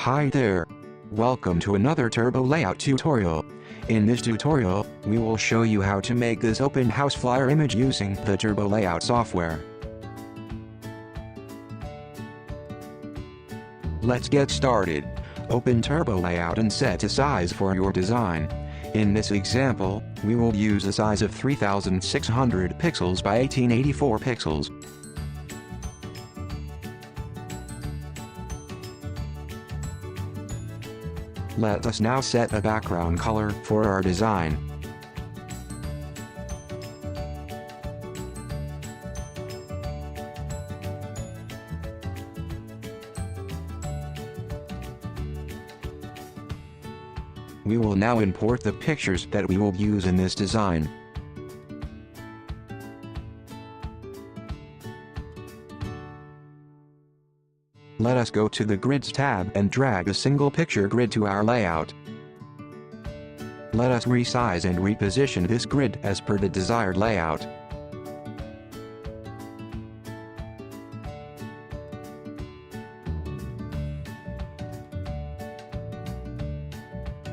Hi there. Welcome to another Turbo Layout tutorial. In this tutorial, we will show you how to make this open house flyer image using the Turbo Layout software. Let's get started. Open Turbo Layout and set a size for your design. In this example, we will use a size of 3600 pixels by 1884 pixels. Let us now set a background color for our design. We will now import the pictures that we will use in this design. Let us go to the Grids tab and drag a single picture grid to our layout. Let us resize and reposition this grid as per the desired layout.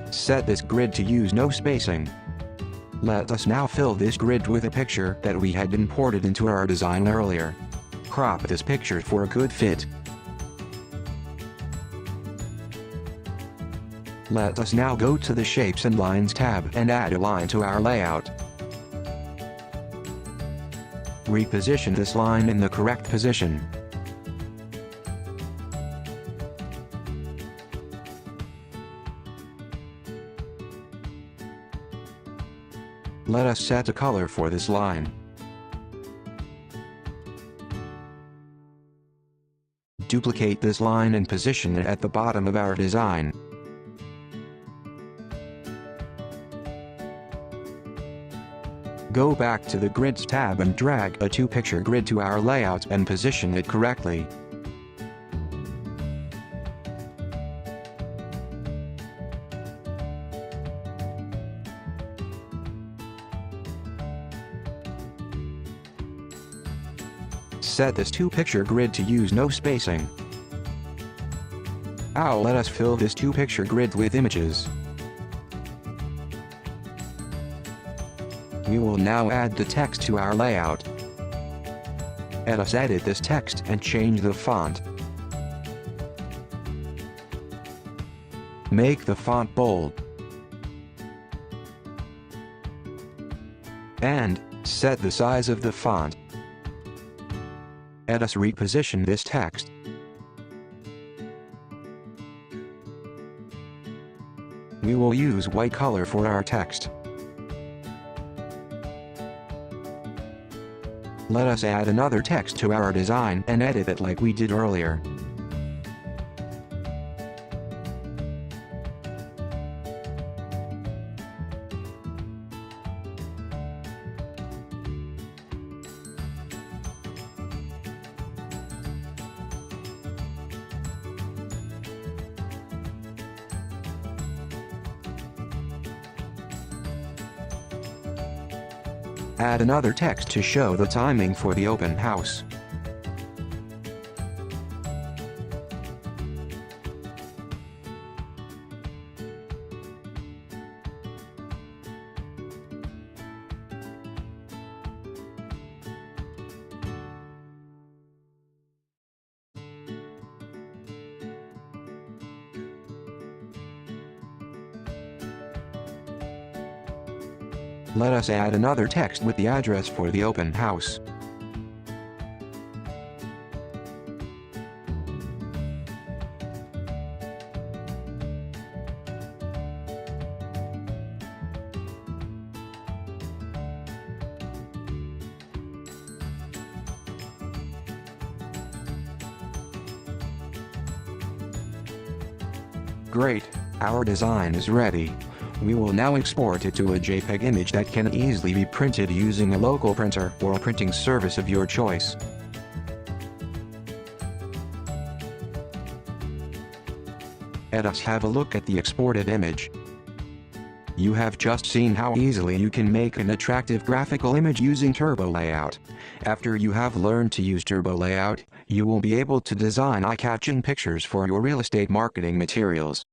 Set this grid to use no spacing. Let us now fill this grid with a picture that we had imported into our design earlier. Crop this picture for a good fit. Let us now go to the Shapes and Lines tab and add a line to our layout. Reposition this line in the correct position. Let us set a color for this line. Duplicate this line and position it at the bottom of our design. Go back to the Grids tab and drag a two-picture grid to our layout and position it correctly. Set this two-picture grid to use no spacing. Now let us fill this two-picture grid with images. We will now add the text to our layout. Let us edit this text and change the font. Make the font bold. And set the size of the font. Let us reposition this text. We will use white color for our text. Let us add another text to our design and edit it like we did earlier. Add another text to show the timing for the open house. Let us add another text with the address for the open house. Great, our design is ready. We will now export it to a JPEG image that can easily be printed using a local printer or a printing service of your choice. Let us have a look at the exported image. You have just seen how easily you can make an attractive graphical image using Turbo Layout. After you have learned to use Turbo Layout, You will be able to design eye-catching pictures for your real estate marketing materials.